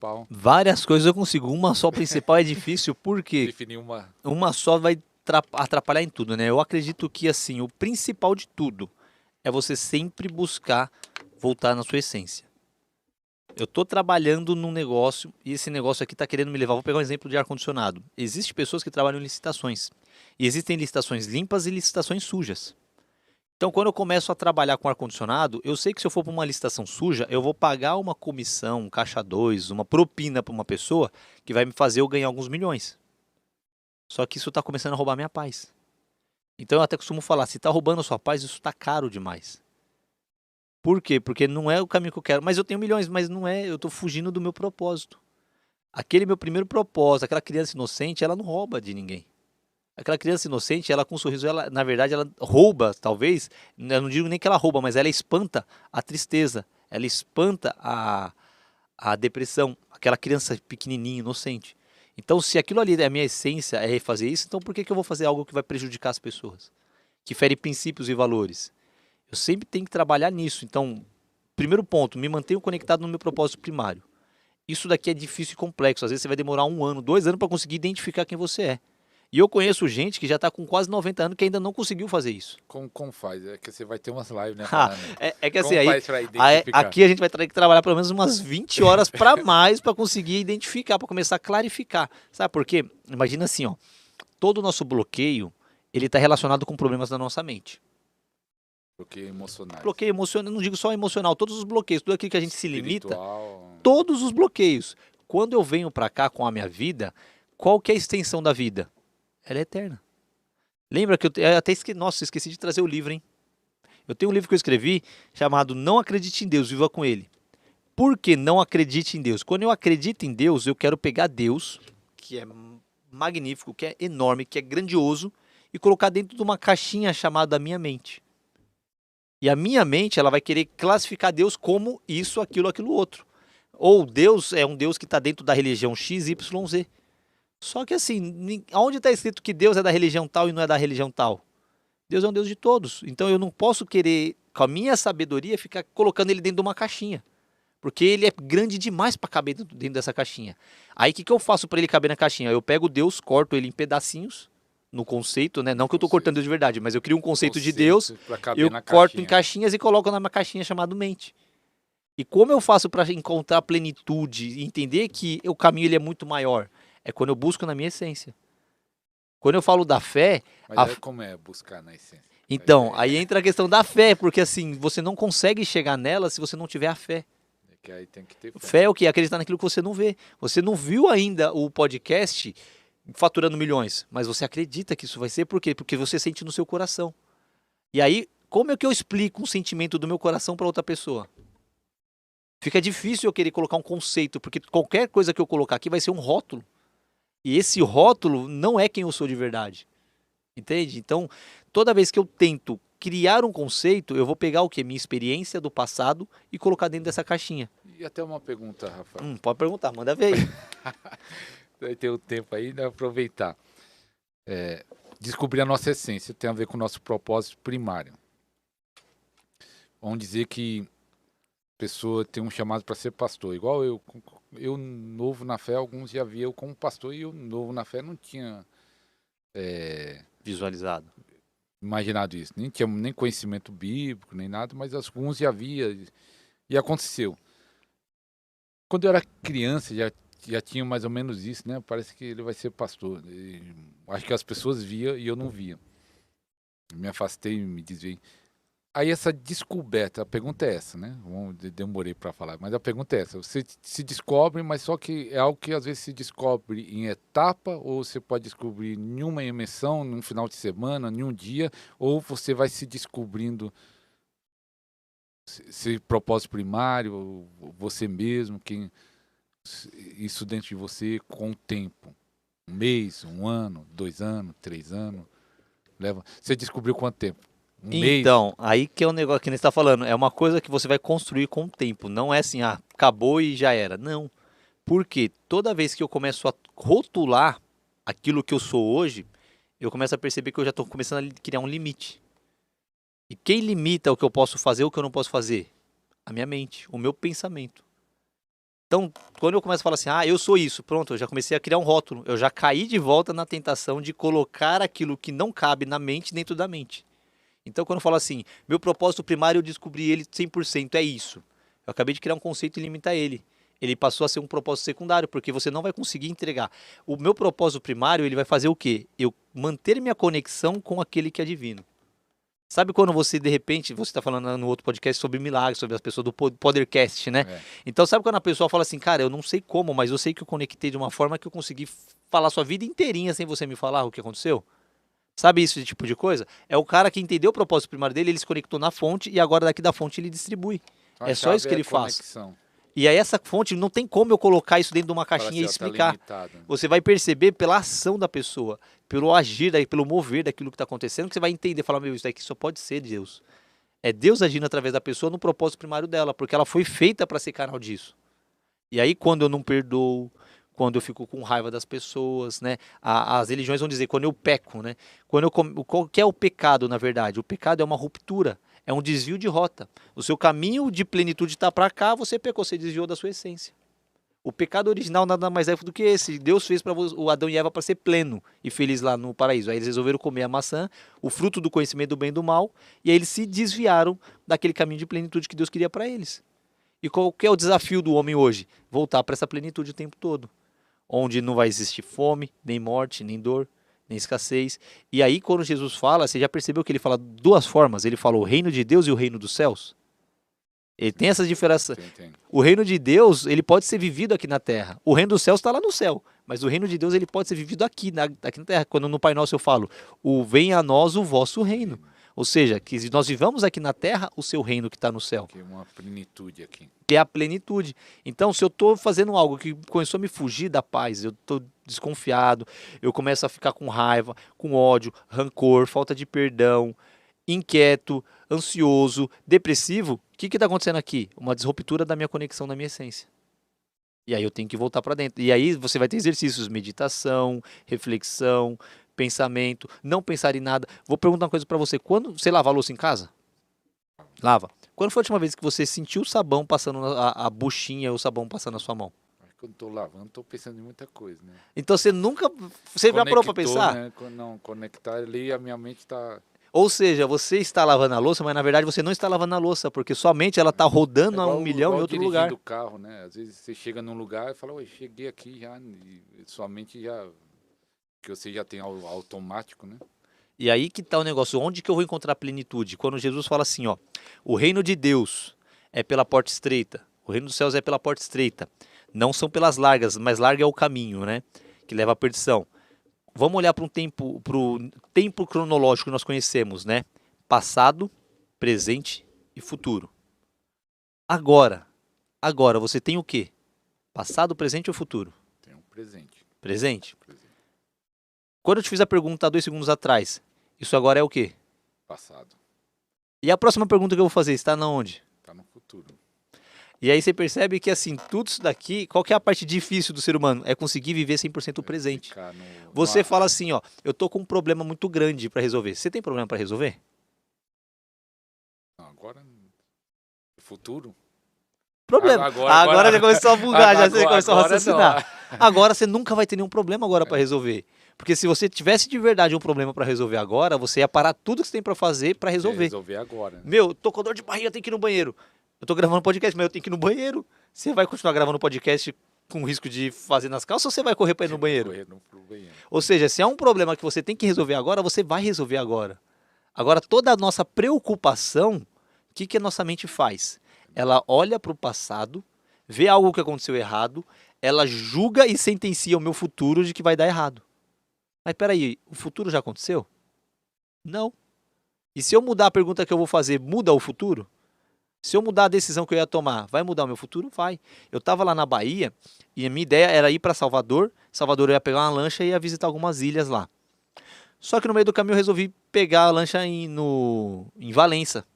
Principal. Várias coisas eu consigo, uma só principal é difícil, porque Definir uma. uma só vai atrapalhar em tudo, né? Eu acredito que, assim, o principal de tudo é você sempre buscar voltar na sua essência. Eu tô trabalhando num negócio e esse negócio aqui tá querendo me levar. Vou pegar um exemplo de ar-condicionado. Existem pessoas que trabalham em licitações. E existem licitações limpas e licitações sujas. Então, quando eu começo a trabalhar com ar-condicionado, eu sei que se eu for para uma licitação suja, eu vou pagar uma comissão, um caixa 2, uma propina para uma pessoa que vai me fazer eu ganhar alguns milhões. Só que isso está começando a roubar minha paz. Então, eu até costumo falar, se está roubando a sua paz, isso está caro demais. Por quê? Porque não é o caminho que eu quero. Mas eu tenho milhões, mas não é, eu estou fugindo do meu propósito. Aquele meu primeiro propósito, aquela criança inocente, ela não rouba de ninguém. Aquela criança inocente, ela com um sorriso, ela, na verdade, ela rouba, talvez, eu não digo nem que ela rouba, mas ela espanta a tristeza, ela espanta a depressão, aquela criança pequenininha, inocente. Então, se aquilo ali é a minha essência, é fazer isso, então por que que eu vou fazer algo que vai prejudicar as pessoas? Que fere princípios e valores? Eu sempre tenho que trabalhar nisso. Então, primeiro ponto, me mantenho conectado no meu propósito primário. Isso daqui é difícil e complexo, às vezes você vai demorar 1 ano, 2 anos para conseguir identificar quem você é. E eu conheço gente que já está com quase 90 anos que ainda não conseguiu fazer isso. Como faz? É que você vai ter umas lives, né? Ah, Falando. é que assim, Como aí, faz para identificar? aqui a gente vai ter que trabalhar pelo menos umas 20 horas para mais para conseguir identificar, para começar a clarificar. Sabe por quê? Imagina assim, ó, todo o nosso bloqueio, ele está relacionado com problemas da nossa mente. Bloqueio emocionais. Bloqueio emocional, não digo só emocional, todos os bloqueios, tudo aquilo que a gente se limita, Espiritual. todos os bloqueios. Quando eu venho para cá com a minha vida, qual que é a extensão da vida? Ela é eterna. Lembra que eu até esqueci, nossa, esqueci de trazer o livro, hein? Eu tenho um livro que eu escrevi chamado Não Acredite em Deus, Viva com Ele. Por que não acredite em Deus? Quando eu acredito em Deus, eu quero pegar Deus, que é magnífico, que é enorme, que é grandioso, e colocar dentro de uma caixinha chamada minha mente. E a minha mente, ela vai querer classificar Deus como isso, aquilo outro. Ou Deus é um Deus que está dentro da religião X, Y, Z. Só que assim, onde está escrito que Deus é da religião tal e não é da religião tal? Deus é um Deus de todos. Então eu não posso querer, com a minha sabedoria, ficar colocando ele dentro de uma caixinha. Porque ele é grande demais para caber dentro dessa caixinha. Aí o que eu faço para ele caber na caixinha? Eu pego Deus, corto ele em pedacinhos, no conceito, né? Não que eu estou cortando Deus de verdade, mas eu crio um conceito de Deus, para caber eu na corto em caixinha. caixinhas e coloco numa caixinha chamada mente. E como eu faço para encontrar plenitude e entender que o caminho ele é muito maior? É quando eu busco na minha essência. Quando eu falo da fé, Mas a aí como é buscar na essência? então, aí entra a questão da fé, porque assim, você não consegue chegar nela se você não tiver a fé. É que aí tem que ter fé. Fé é o quê? Acreditar naquilo que você não vê. Você não viu ainda o podcast faturando milhões, mas você acredita que isso vai ser, por quê? Porque você sente no seu coração. E aí, como é que eu explico um sentimento do meu coração para outra pessoa? Fica difícil eu querer colocar um conceito, porque qualquer coisa que eu colocar aqui vai ser um rótulo. E esse rótulo não é quem eu sou de verdade. Entende? Então, toda vez que eu tento criar um conceito, eu vou pegar o que? Minha experiência do passado e colocar dentro dessa caixinha. E até uma pergunta, Rafael. Pode perguntar, manda ver aí. Vai ter o tempo aí, né? Aproveitar. Descobrir a nossa essência tem a ver com o nosso propósito primário. Vamos dizer que a pessoa tem um chamado para ser pastor. Igual eu novo na fé, alguns já via eu como pastor e eu novo na fé não tinha Visualizado. imaginado isso. Nem tinha nem conhecimento bíblico, nem nada, mas alguns já via e aconteceu. Quando eu era criança, já tinha mais ou menos isso, né? Parece que ele vai ser pastor. E acho que as pessoas via e eu não via. Me afastei, me desviei. Aí essa descoberta, a pergunta é essa, né? Demorei para falar, mas a pergunta é essa. Você se descobre, mas só que é algo que às vezes se descobre em etapa, ou você pode descobrir em uma emissão, num final de semana, em um dia, ou você vai se descobrindo esse propósito primário, você mesmo, isso dentro de você com o tempo. 1 mês, 1 ano, 2 anos, 3 anos. Você descobriu quanto tempo? Mês? Então, aí que é o negócio que você está falando. É uma coisa que você vai construir com o tempo. Não é assim, acabou e já era. Não. Porque toda vez que eu começo a rotular aquilo que eu sou hoje, eu começo a perceber que eu já estou começando a criar um limite. E quem limita o que eu posso fazer ou o que eu não posso fazer? A minha mente, o meu pensamento. Então, quando eu começo a falar assim, eu sou isso, pronto, eu já comecei a criar um rótulo. Eu já caí de volta na tentação de colocar aquilo que não cabe na mente dentro da mente. Então, quando eu falo assim, meu propósito primário eu descobri ele 100%, é isso. Eu acabei de criar um conceito e limitar ele. Ele passou a ser um propósito secundário, porque você não vai conseguir entregar. O meu propósito primário, ele vai fazer o quê? Eu manter minha conexão com aquele que é divino. Sabe quando você, de repente, você está falando no outro podcast sobre milagres, sobre as pessoas do Podercast, né? É. Então, sabe quando a pessoa fala assim, cara, eu não sei como, mas eu sei que eu conectei de uma forma que eu consegui falar sua vida inteirinha sem você me falar o que aconteceu? Sabe esse tipo de coisa? É o cara que entendeu o propósito primário dele, ele se conectou na fonte e agora daqui da fonte ele distribui. A É só isso chave que é a ele faz. conexão. E aí essa fonte, não tem como eu colocar isso dentro de uma Fala caixinha e assim, ó, tá explicar. limitado. Você vai perceber pela ação da pessoa, pelo agir, pelo mover daquilo que está acontecendo, que você vai entender, falar, meu, isso daqui só pode ser Deus. É Deus agindo através da pessoa no propósito primário dela, porque ela foi feita para ser canal disso. E aí quando eu não perdoo, quando eu fico com raiva das pessoas, né? As religiões vão dizer, quando eu peco, né? Qual que é o pecado, na verdade? O pecado é uma ruptura, é um desvio de rota. O seu caminho de plenitude está para cá, você pecou, você desviou da sua essência. O pecado original nada mais é do que esse. Deus fez para o Adão e Eva para ser pleno e feliz lá no paraíso. Aí eles resolveram comer a maçã, o fruto do conhecimento do bem e do mal, e aí eles se desviaram daquele caminho de plenitude que Deus queria para eles. E qual que é o desafio do homem hoje? Voltar para essa plenitude o tempo todo. Onde não vai existir fome, nem morte, nem dor, nem escassez. E aí quando Jesus fala, você já percebeu que ele fala duas formas? Ele fala o reino de Deus e o reino dos céus. Ele tem essas diferenças. Tem. O reino de Deus, ele pode ser vivido aqui na terra. O reino dos céus está lá no céu. Mas o reino de Deus, ele pode ser vivido aqui na terra. Quando no Pai Nosso eu falo, venha a nós o vosso reino. Ou seja, que nós vivamos aqui na terra o seu reino que está no céu. Que é uma plenitude aqui. Que é a plenitude. Então, se eu estou fazendo algo que começou a me fugir da paz, eu estou desconfiado, eu começo a ficar com raiva, com ódio, rancor, falta de perdão, inquieto, ansioso, depressivo, o que está acontecendo aqui? Uma disruptura da minha conexão, da minha essência. E aí eu tenho que voltar para dentro. E aí você vai ter exercícios, meditação, reflexão, pensamento, não pensar em nada. Vou perguntar uma coisa para você. Quando você lava a louça em casa? Lava. Quando foi a última vez que você sentiu o sabão passando, a buchinha, o sabão passando na sua mão? Quando estou lavando, estou pensando em muita coisa, né? Então você nunca... Você já parou para pensar? Né? Não, conectar ali, a minha mente está... Ou seja, você está lavando a louça, mas na verdade você não está lavando a louça, porque sua mente ela está rodando a 1 milhão em outro lugar. Do carro, né? Às vezes você chega num lugar e fala, oi, cheguei aqui já, e sua mente já... que você já tem automático, né? E aí que está o negócio, onde que eu vou encontrar plenitude? Quando Jesus fala assim, ó, o reino de Deus é pela porta estreita, o reino dos céus é pela porta estreita, não são pelas largas, mas largo é o caminho, né? Que leva à perdição. Vamos olhar para o tempo cronológico que nós conhecemos, né? Passado, presente e futuro. Agora você tem o quê? Passado, presente ou futuro? Tem um presente. Presente? Quando eu te fiz a pergunta há 2 segundos atrás, isso agora é o quê? Passado. E a próxima pergunta que eu vou fazer, está na onde? Está no futuro. E aí você percebe que assim, tudo isso daqui, qual que é a parte difícil do ser humano? É conseguir viver 100% o presente. Você fala assim, ó, eu tô com um problema muito grande para resolver. Você tem problema para resolver? Não, agora, futuro. Problema. Agora já começou a bugar, já você começou a raciocinar. Agora você nunca vai ter nenhum problema agora para resolver. Porque se você tivesse de verdade um problema para resolver agora, você ia parar tudo que você tem para fazer para resolver. Resolver agora. Né? Meu, tô com dor de barriga, tenho que ir no banheiro. Eu tô gravando podcast, mas eu tenho que ir no banheiro. Você vai continuar gravando podcast com risco de fazer nas calças ou você vai correr para ir no banheiro? Ou seja, se é um problema que você tem que resolver agora, você vai resolver agora. Agora, toda a nossa preocupação, o que a nossa mente faz? Ela olha para o passado, vê algo que aconteceu errado, ela julga e sentencia o meu futuro de que vai dar errado. Mas peraí, o futuro já aconteceu? Não. E se eu mudar a pergunta que eu vou fazer, muda o futuro? Se eu mudar a decisão que eu ia tomar, vai mudar o meu futuro? Vai. Eu estava lá na Bahia e a minha ideia era ir para Salvador. Salvador eu ia pegar uma lancha e ia visitar algumas ilhas lá. Só que no meio do caminho eu resolvi pegar a lancha em Valença.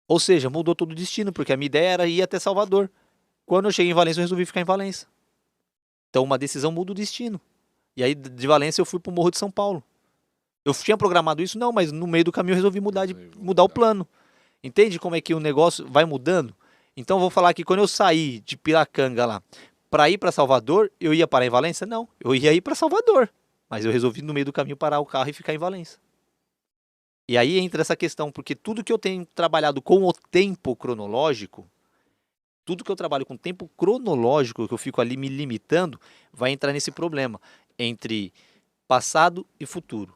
Ou seja, mudou todo o destino, porque a minha ideia era ir até Salvador. Quando eu cheguei em Valença, eu resolvi ficar em Valença. Então uma decisão muda o destino. E aí de Valença eu fui para o Morro de São Paulo. Eu tinha programado isso? Não, mas no meio do caminho eu resolvi mudar o plano. Entende como é que o negócio vai mudando? Então eu vou falar que quando eu saí de Piracanga lá para ir para Salvador, eu ia parar em Valença? Não, eu ia ir para Salvador. Mas eu resolvi no meio do caminho parar o carro e ficar em Valença. E aí entra essa questão, porque tudo que eu tenho trabalhado com o tempo cronológico, tudo que eu trabalho com tempo cronológico, que eu fico ali me limitando, vai entrar nesse problema entre passado e futuro.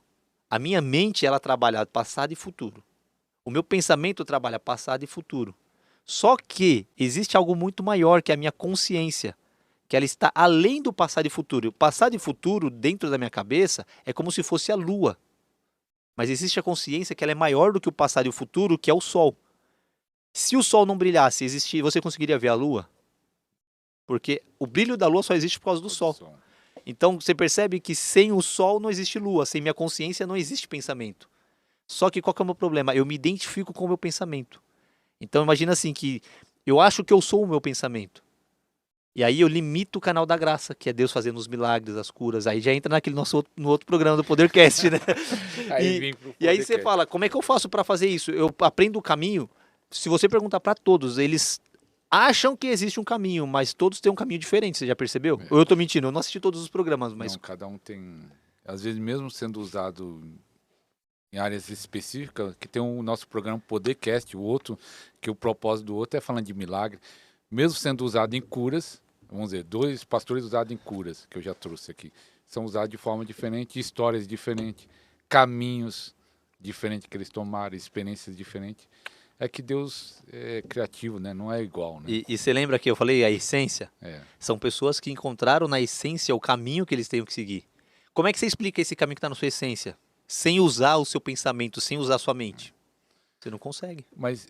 A minha mente, ela trabalha passado e futuro. O meu pensamento trabalha passado e futuro. Só que existe algo muito maior, que é a minha consciência, que ela está além do passado e futuro. O passado e futuro, dentro da minha cabeça, é como se fosse a lua. Mas existe a consciência que ela é maior do que o passado e o futuro, que é o sol. Se o sol não brilhasse, você conseguiria ver a lua? Porque o brilho da lua só existe por causa do sol. Então você percebe que sem o sol não existe lua, sem minha consciência não existe pensamento. Só que qual que é o meu problema? Eu me identifico com o meu pensamento. Então imagina assim que eu acho que eu sou o meu pensamento. E aí eu limito o canal da graça, que é Deus fazendo os milagres, as curas. Aí já entra naquele no outro programa do Podercast, né? E aí você fala, como é que eu faço para fazer isso? Eu aprendo o caminho. Se você perguntar para todos, eles acham que existe um caminho, mas todos têm um caminho diferente, você já percebeu? Ou eu tô mentindo? Eu não assisti todos os programas, mas... Não, cada um tem... Às vezes mesmo sendo usado em áreas específicas, que tem o nosso programa Podercast, o outro, que o propósito do outro é falando de milagre, mesmo sendo usado em curas, vamos dizer, 2 pastores usados em curas, que eu já trouxe aqui, são usados de forma diferente, histórias diferentes, caminhos diferentes que eles tomaram, experiências diferentes. É que Deus é criativo, né? Não é igual, né? E você lembra que eu falei a essência? É. São pessoas que encontraram na essência o caminho que eles têm que seguir. Como é que você explica esse caminho que está na sua essência? Sem usar o seu pensamento, sem usar a sua mente. Você não consegue. Mas